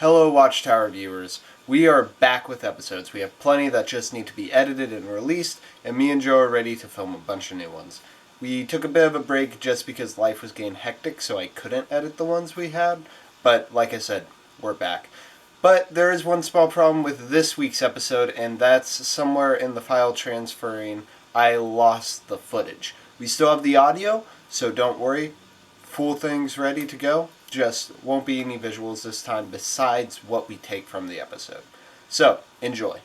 Hello, Watchtower viewers. We are back with episodes. We have plenty that just need to be edited and released, and me and Joe are ready to film a bunch of new ones. We took a bit of a break just because life was getting hectic, so I couldn't edit the ones we had, but like I said, we're back. But there is one small problem with this week's episode, and that's somewhere in the file transferring, I lost the footage. We still have the audio, so don't worry. Full thing's ready to go. Just won't be any visuals this time besides what we take from the episode. So, enjoy.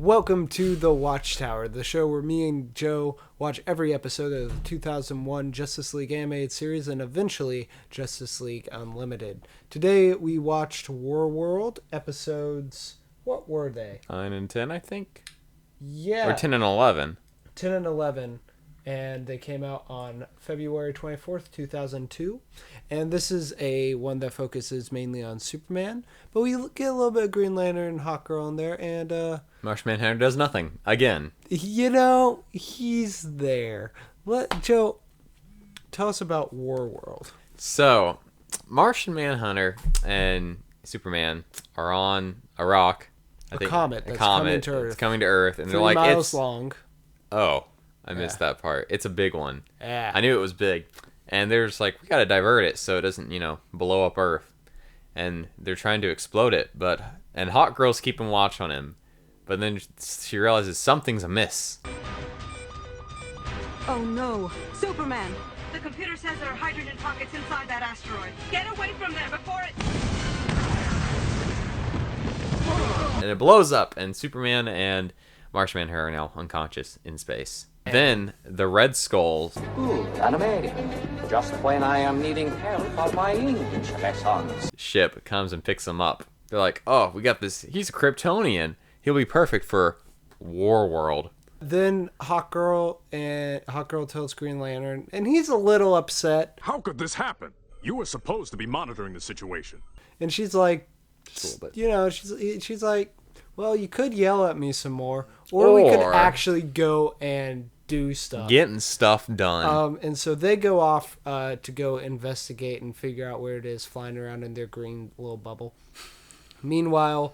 Welcome to the Watchtower, the show where me and Joe watch every episode of the 2001 Justice League animated series and eventually Justice League Unlimited. Today we watched Warworld episodes. What were they? 9 and 10, I think. Yeah. Or 10 and 11. 10 and 11. And they came out on February 24th, 2002. And this is a one that focuses mainly on Superman. But we get a little bit of Green Lantern and Hawkgirl in there. And, Martian Manhunter does nothing. Again. you know, he's there. Joe, tell us about Warworld. So, Martian Manhunter and Superman are on a rock. A comet that's coming to Earth. It's coming to Earth. And 3 they're like, miles long. Oh, I missed that part. It's a big one. Yeah. I knew it was big. And they're just like, we gotta divert it so it doesn't, blow up Earth. And they're trying to explode it, and Hot Girl's keeping watch on him. But then she realizes something's amiss. Oh no, Superman! The computer says there are hydrogen pockets inside that asteroid. Get away from there before it... And it blows up, and Superman and Martian Manhunter are now unconscious in space. Then the Red Skulls animating. Just when I am needing help on my English lessons. ship comes and picks him up. They're like, oh, we got this. He's a Kryptonian. He'll be perfect for Warworld. Then Hawkgirl tells Green Lantern, and he's a little upset. How could this happen? You were supposed to be monitoring the situation. And she's like, Just a little bit. she's like, well, you could yell at me some more, or we could actually go and do stuff. Getting stuff done. And so they go off to go investigate and figure out where it is, flying around in their green little bubble. Meanwhile,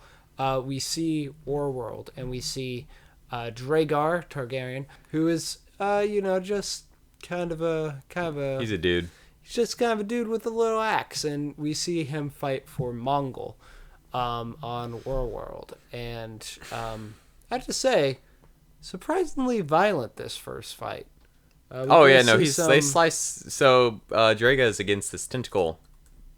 we see Warworld, and we see Dragar Targaryen, who is, just kind of a. He's a dude. He's just kind of a dude with a little axe, and we see him fight for Mongol on Warworld. And I have to say, surprisingly violent this first fight. They slice. So Draga is against this tentacle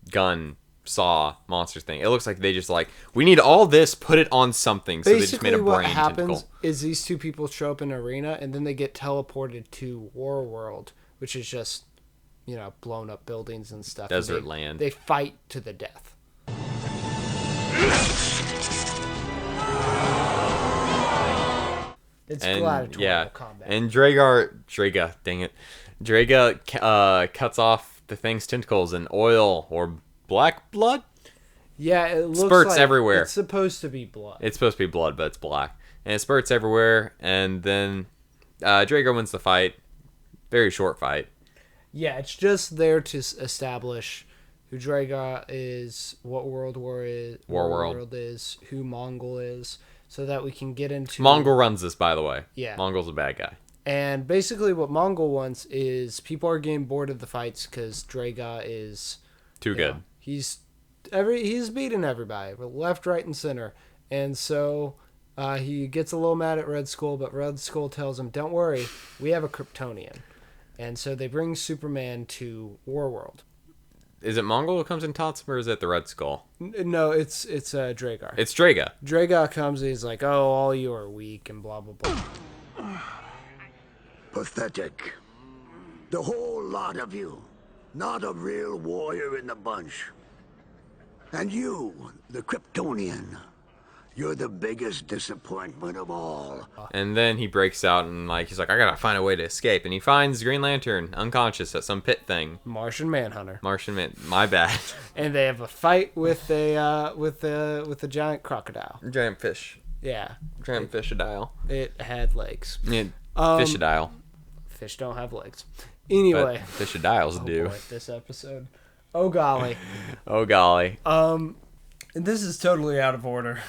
gun saw monster thing. It looks like they just we need all this, put it on something. So basically, they just made a brain what happens tentacle. is these two people show up in an arena, and then they get teleported to Warworld, which is just blown up buildings and stuff. Desert land. They fight to the death. It's gladiatorial combat. And Draga, dang it. Draga cuts off the thing's tentacles, and oil or black blood? Yeah, it looks spurts like everywhere. It's supposed to be blood. It's supposed to be blood, but it's black. And it spurts everywhere, and then Draga wins the fight. Very short fight. Yeah, it's just there to establish who Draga is, what Warworld is, who Mongol is, so that we can get into... Mongol runs this, by the way. Yeah. Mongol's a bad guy. And basically what Mongol wants is people are getting bored of the fights because Draga is... Too good. He's beating everybody, left, right, and center. And so he gets a little mad at Red Skull, but Red Skull tells him, don't worry, we have a Kryptonian. And so they bring Superman to Warworld. Is it Mongol who comes and taunts him, or is it the Red Skull? No, it's Dragar. It's Draga. Dragar comes and he's like, oh, all you are weak and blah, blah, blah. Pathetic. The whole lot of you. Not a real warrior in the bunch. And you, the Kryptonian. You're the biggest disappointment of all. And then he breaks out and he's like, I gotta find a way to escape. And he finds Green Lantern unconscious at some pit thing. Martian Manhunter. My bad. And they have a fight with a giant crocodile. Giant fish. Yeah. Giant fishadile. It had legs. Yeah, fishadile. Fish don't have legs. Anyway. But fishadiles do. Boy, this episode. Oh golly. Oh golly. And this is totally out of order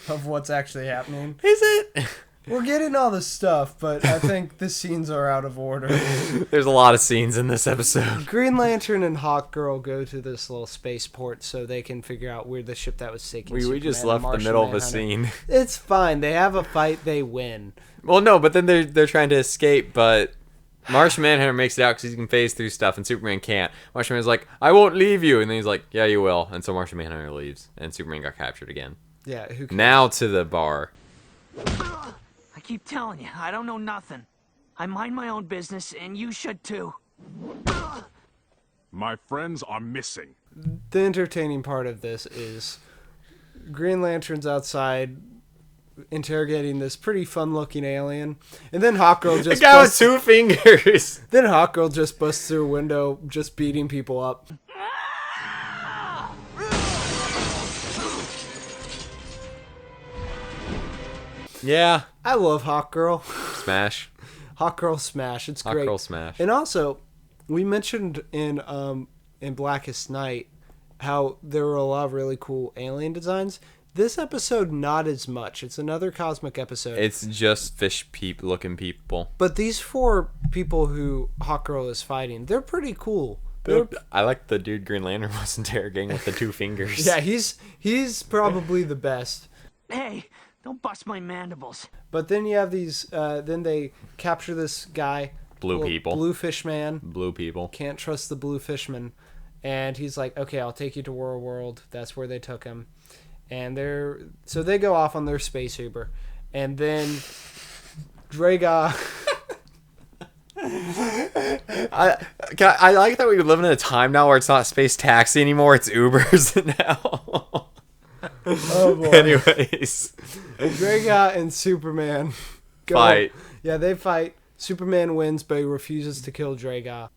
of what's actually happening. Is it? We're getting all this stuff, but I think the scenes are out of order. There's a lot of scenes in this episode. Green Lantern and Hawkgirl go to this little spaceport so they can figure out where the ship that was taking We just Superman and left the Martian middle of a Manhunter. scene. It's fine. They have a fight. They win. Well, no, but then they're trying to escape, but Martian Manhunter makes it out because he can phase through stuff, and Superman can't. Martian Manhunter's like, I won't leave you. And then he's like, yeah, you will. And so Martian Manhunter leaves, and Superman got captured again. Yeah, who cares? Now to the bar. I keep telling you, I don't know nothing. I mind my own business, and you should too. My friends are missing. The entertaining part of this is Green Lantern's outside interrogating this pretty fun-looking alien, and then Hawkgirl The just guy with 2 fingers. Then Hawkgirl just busts through a window, just beating people up. Yeah. I love Hawkgirl. Smash. Hawkgirl smash. It's great. Hawkgirl smash. And also, we mentioned in Blackest Night how there were a lot of really cool alien designs. This episode, not as much. It's another cosmic episode. It's just fish looking people. But these 4 people who Hawkgirl is fighting, they're pretty cool. I like the dude Green Lantern was interrogating with the 2 fingers. Yeah, he's probably the best. Hey, don't bust my mandibles. But then you have these, then they capture this guy. Blue people. Blue fish man. Blue people. Can't trust the blue fishman. And he's like, okay, I'll take you to War World. That's where they took him. And so they go off on their space Uber. And then Draga... I like that we live in a time now where it's not space taxi anymore, it's Ubers now. Oh boy. Anyways. Draga and Superman Fight. Yeah, they fight. Superman wins, but he refuses to kill Draga.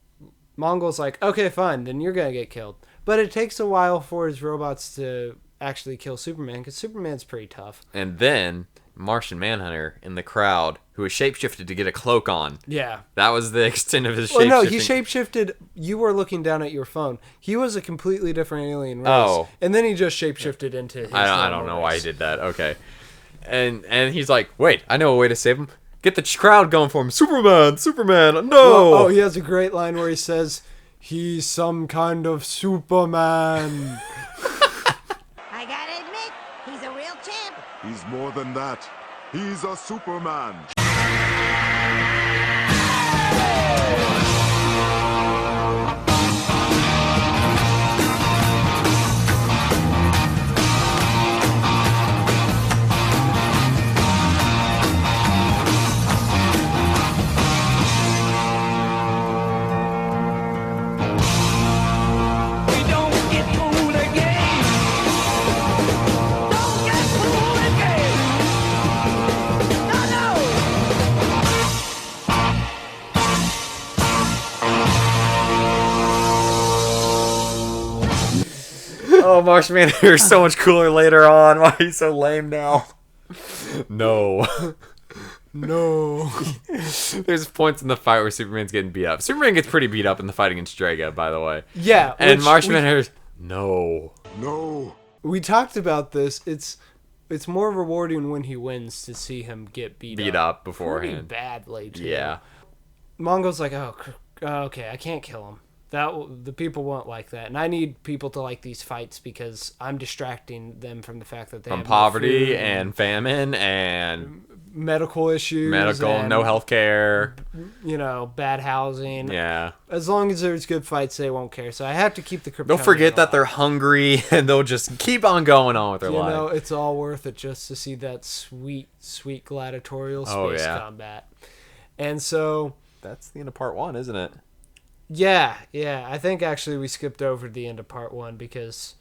Mongol's like, okay, fine, then you're gonna get killed. But it takes a while for his robots to actually kill Superman, because Superman's pretty tough. And then Martian Manhunter in the crowd, who was shapeshifted to get a cloak on. Yeah. That was the extent of his shapeshifting. Well, no, he shapeshifted. You were looking down at your phone. He was a completely different alien race. Oh. And then he just shapeshifted into his I don't know normal why he race. did that. Okay. And he's like, wait, I know a way to save him. Get the crowd going for him. Superman, no! Well, he has a great line where he says, he's some kind of Superman. I gotta admit, he's a real champ. He's more than that. He's a Superman. Oh, Martian Manhunter is so much cooler later on. Why are you so lame now? No. No. There's points in the fight where Superman's getting beat up. Superman gets pretty beat up in the fight against Draga, by the way. Yeah. And Martian Manhunter's, no. No. We talked about this. It's more rewarding when he wins to see him get beat up pretty beforehand. badly, too. Yeah. Mongo's like, okay, I can't kill him. The people won't like that, and I need people to like these fights because I'm distracting them from the fact that they From have poverty no food and famine and medical issues, and, no health care. Bad housing. Yeah. As long as there's good fights, they won't care. So I have to keep the Kryptonians They'll forget that alive. they're hungry and they'll just keep on going on with their life. It's all worth it just to see that sweet, sweet gladiatorial space combat. And so that's the end of part 1, isn't it? Yeah. I think actually we skipped over the end of part 1 because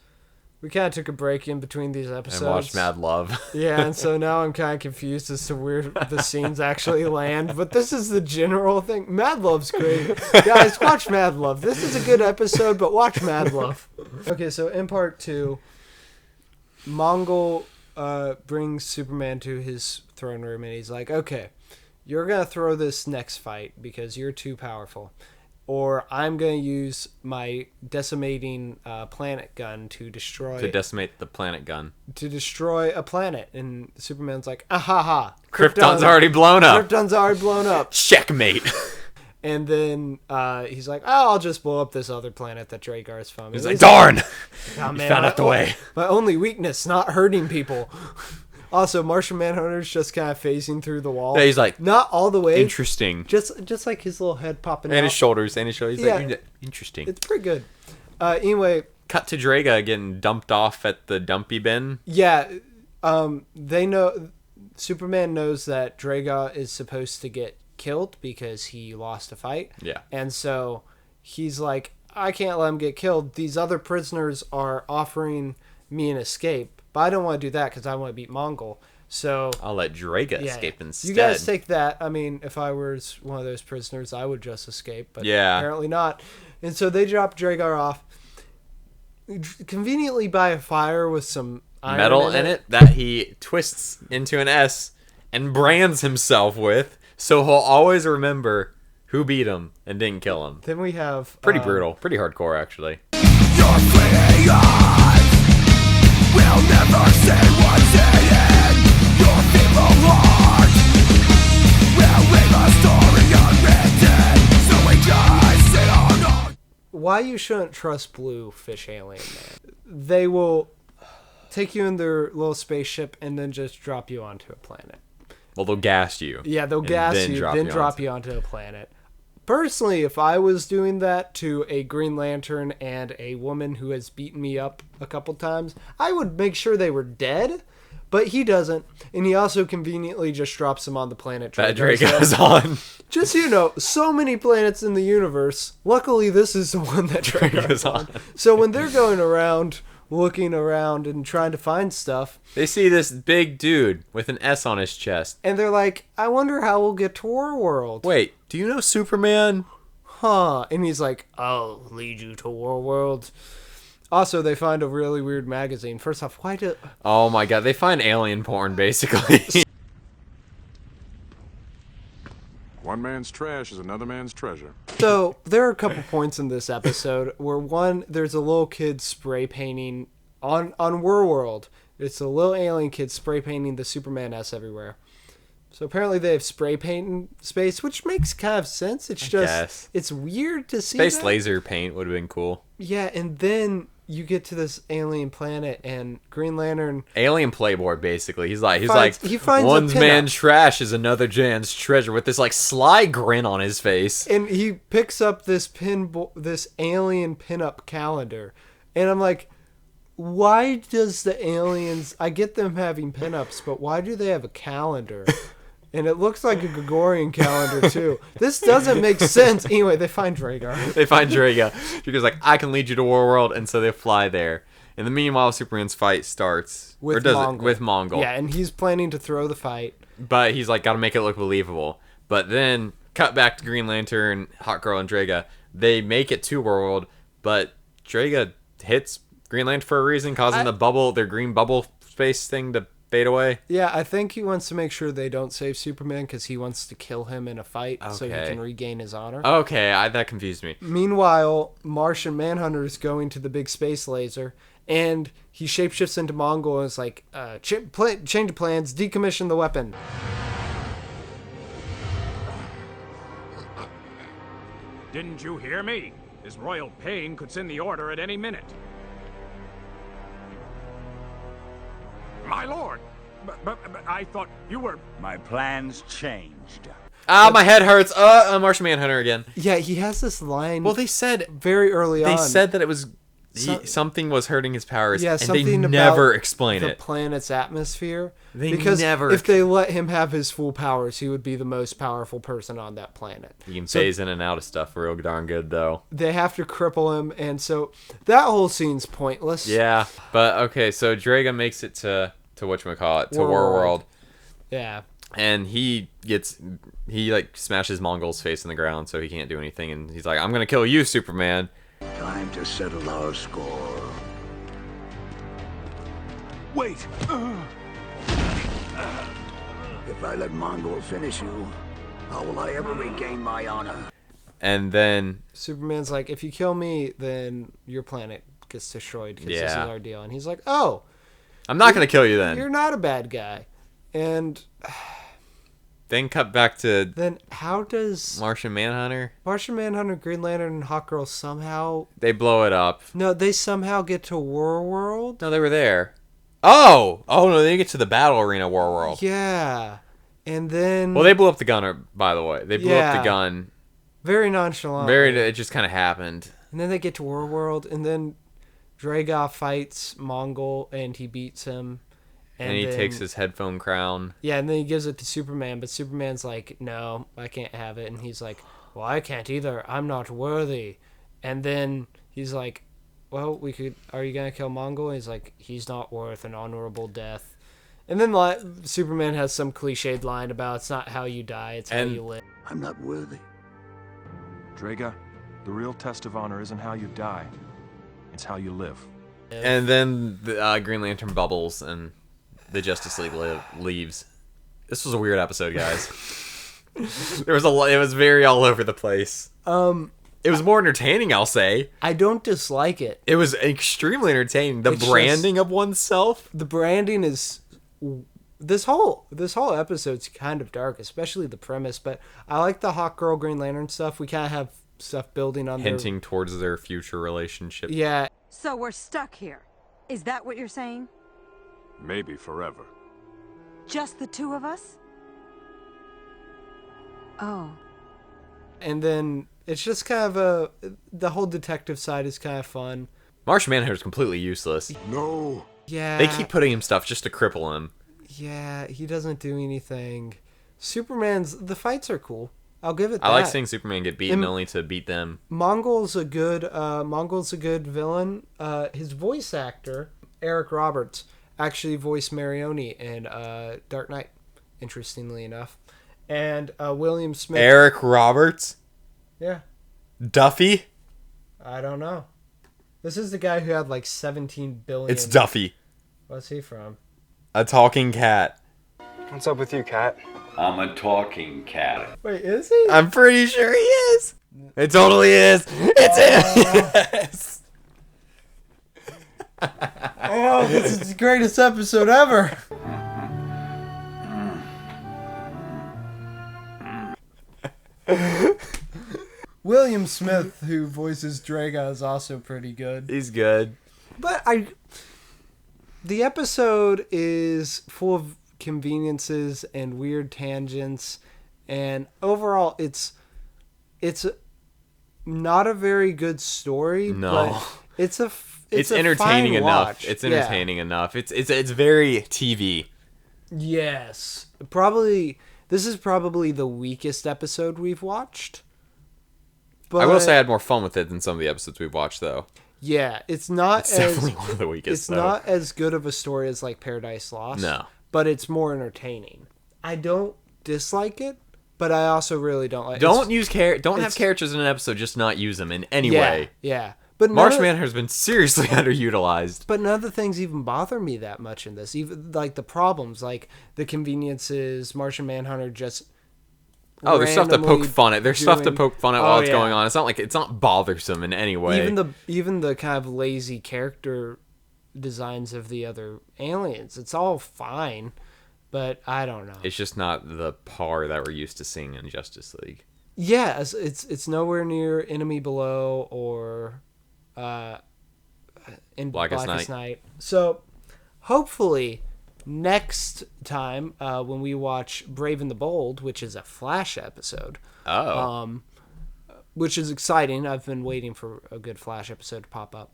we kind of took a break in between these episodes. And watched Mad Love. Yeah, and so now I'm kind of confused as to where the scenes actually land. But this is the general thing. Mad Love's great. Guys, watch Mad Love. This is a good episode, but watch Mad Love. Okay, so in part 2, Mongol brings Superman to his throne room, and he's like, okay, you're going to throw this next fight because you're too powerful. Or I'm going to use my decimating planet gun to destroy... To decimate the planet gun. To destroy a planet. And Superman's like, ah ha ha. Krypton's already blown up. Krypton's already blown up. Checkmate. And then he's like, oh, I'll just blow up this other planet that Dragar's from. He's like, darn! Oh, man, you found out the way. My only weakness, not hurting people. Also, Martian Manhunter's just kind of phasing through the wall. Yeah, he's like, not all the way. Interesting. Just like his little head popping out. And his shoulders. He's like, interesting. It's pretty good. Anyway. Cut to Draga getting dumped off at the dumpy bin. Yeah. They know... Superman knows that Draga is supposed to get killed because he lost a fight. Yeah. And so he's like, I can't let him get killed. These other prisoners are offering me an escape. But I don't want to do that because I want to beat Mongol. So I'll let Draga escape instead. You guys take that. I mean, if I was one of those prisoners, I would just escape. But apparently not. And so they drop Dragar off. Conveniently by a fire with some iron metal in it that he twists into an S and brands himself with. So he'll always remember who beat him and didn't kill him. Then we have... Pretty brutal. Pretty hardcore, actually. You're fleeing on. We'll never say what's in your feeble heart. We'll leave a story unwritten, so we just sit on. Why you shouldn't trust Blue Fish Alien Man. They will take you in their little spaceship and then just drop you onto a planet. Well, they'll gas you. Yeah, they'll gas you, then drop you onto a planet. Personally, if I was doing that to a Green Lantern and a woman who has beaten me up a couple times, I would make sure they were dead, but he doesn't. And he also conveniently just drops them on the planet that Drago's on. Just so you know, so many planets in the universe. Luckily, this is the one that Drago's on. So when they're going around, looking around and trying to find stuff, they see this big dude with an S on his chest. And they're like, I wonder how we'll get to Warworld. Wait, do you know Superman? Huh. And he's like, I'll lead you to Warworld. Also, they find a really weird magazine. First off, why do... Oh my god, they find alien porn, basically. One man's trash is another man's treasure. So, there are a couple points in this episode where, one, there's a little kid spray painting on Warworld. It's a little alien kid spray painting the Superman S everywhere. So apparently they have spray paint in space, which makes kind of sense. It's just, it's weird to see Space that. laser paint would have been cool. Yeah, and then you get to this alien planet and Green Lantern... Alien playboy, basically. He finds one man's trash is another man's treasure with this, like, sly grin on his face. And he picks up this alien pinup calendar. And I'm like, why does the aliens... I get them having pinups, but why do they have a calendar? And it looks like a Gregorian calendar, too. This doesn't make sense. Anyway, they find Dragar. They find Draga. Dragar's like, I can lead you to Warworld, and so they fly there. In the meanwhile, Superman's fight starts. With Mongol. Yeah, and he's planning to throw the fight. But he's like, gotta make it look believable. But then, cut back to Green Lantern, Hawkgirl, and Draga. They make it to Warworld, but Draga hits Green Lantern for a reason, causing their green bubble space thing to fade away. Yeah, I think he wants to make sure they don't save Superman because he wants to kill him in a fight so he can regain his honor. Okay, that confused me. Meanwhile, Martian Manhunter is going to the big space laser, and he shapeshifts into Mongol and is like, change of plans, decommission the weapon. Didn't you hear me? His royal pain could send the order at any minute. My lord, but I thought you were... My plans changed. My head hurts. Martian Manhunter again. Yeah, he has this line. Well, they said very early on. They said that it was something was hurting his powers, Yeah, and they something never about explain the it. planet's atmosphere. They because never if they let him have his full powers, he would be the most powerful person on that planet. You can phase in and out of stuff real darn good, though. They have to cripple him, and so that whole scene's pointless. Yeah, but okay, so Draga makes it to whatchamacallit, to Warworld. Yeah. And he like smashes Mongol's face in the ground so he can't do anything, and he's like, I'm gonna kill you, Superman. Time to settle our score. Wait! If I let Mongol finish you, how will I ever regain my honor? And then Superman's like, if you kill me, then your planet gets destroyed because this is Yeah. our deal. And he's like, oh, I'm not gonna kill you then. you're not a bad guy. And Then cut back to then how does Martian Manhunter. Martian Manhunter, Green Lantern, and Hawkgirl somehow... They blow it up. No, they somehow get to Warworld? No, they were there. Oh no, they get to the battle arena, Warworld. Yeah. And then... Well, they blew up the gun, by the way. They blew up the gun. Very nonchalant. It just kind of happened. And then they get to Warworld, and then Draga fights Mongol, and he beats him. And he takes his headphone crown. Yeah, and then he gives it to Superman, but Superman's like, no, I can't have it. And he's like, well, I can't either. I'm not worthy. And then he's like, well, are you going to kill Mongol? And he's like, he's not worth an honorable death. And then Superman has some cliched line about it's not how you die, it's how you live. I'm not worthy. Draga, the real test of honor isn't how you die. It's how you live. And then the Green Lantern bubbles, and the Justice League leaves. This was a weird episode, guys. It was very all over the place. It was more entertaining, I'll say. I don't dislike it. It was extremely entertaining. The branding of oneself. The branding is... This whole episode's kind of dark, especially the premise, but I like the Hawkgirl Green Lantern stuff. We kind of have stuff building on hinting towards their future relationship. Yeah. So we're stuck here. Is that what you're saying? Maybe forever. Just the two of us? Oh. And then it's just kind of the whole detective side is kind of fun. Martian Manhunter is completely useless. No. Yeah. They keep putting him stuff just to cripple him. Yeah, he doesn't do anything. The fights are cool. I'll give it that. I like seeing Superman get beaten only to beat them. Mongol's a good villain. His voice actor, Eric Roberts, actually voiced Marioni in Dark Knight, interestingly enough. And William Smith. Eric Roberts? Yeah. Duffy? I don't know. This is the guy who had like 17 billion. It's Duffy. What's he from? A talking cat. What's up with you, cat? I'm a talking cat. Wait, is he? I'm pretty sure he is. It totally is. It's him. Yes. Oh, this is the greatest episode ever. William Smith, who voices Draga, is also pretty good. He's good. But the episode is full of conveniences and weird tangents, and overall it's not a very good story. No. But it's entertaining enough. Watch. It's entertaining enough. It's very TV. Yes. This is probably the weakest episode we've watched. But I will say I had more fun with it than some of the episodes we've watched, though. Yeah, it's definitely one of the weakest. It's not as good of a story as like Paradise Lost. No, but it's more entertaining. I don't dislike it, but I also really don't like. Don't have characters in an episode. Just not use them in any way. Yeah, but Martian Manhunter has been seriously underutilized. But none of the things even bother me that much in this. Even like the problems, like the conveniences. Martian Manhunter just. There's stuff to poke fun at. There's stuff to poke fun at while it's going on. It's not bothersome in any way. Even the kind of lazy character designs of the other aliens, it's all fine, but I don't know. It's just not the par that we're used to seeing in Justice League. Yeah, it's nowhere near Enemy Below or in Blackest Night. So hopefully next time when we watch Brave and the Bold, which is a Flash episode, which is exciting. I've been waiting for a good Flash episode to pop up.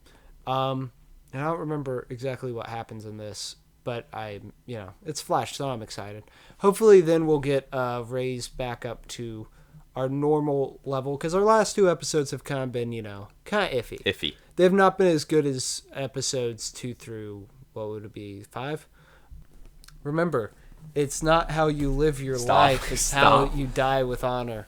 And I don't remember exactly what happens in this, but it's Flash, so I'm excited. Hopefully then we'll get raised back up to our normal level, because our last 2 episodes have kind of been, kind of iffy. They've not been as good as episodes 2 through, what would it be, 5? Remember, it's not how you live your life, it's how you die with honor.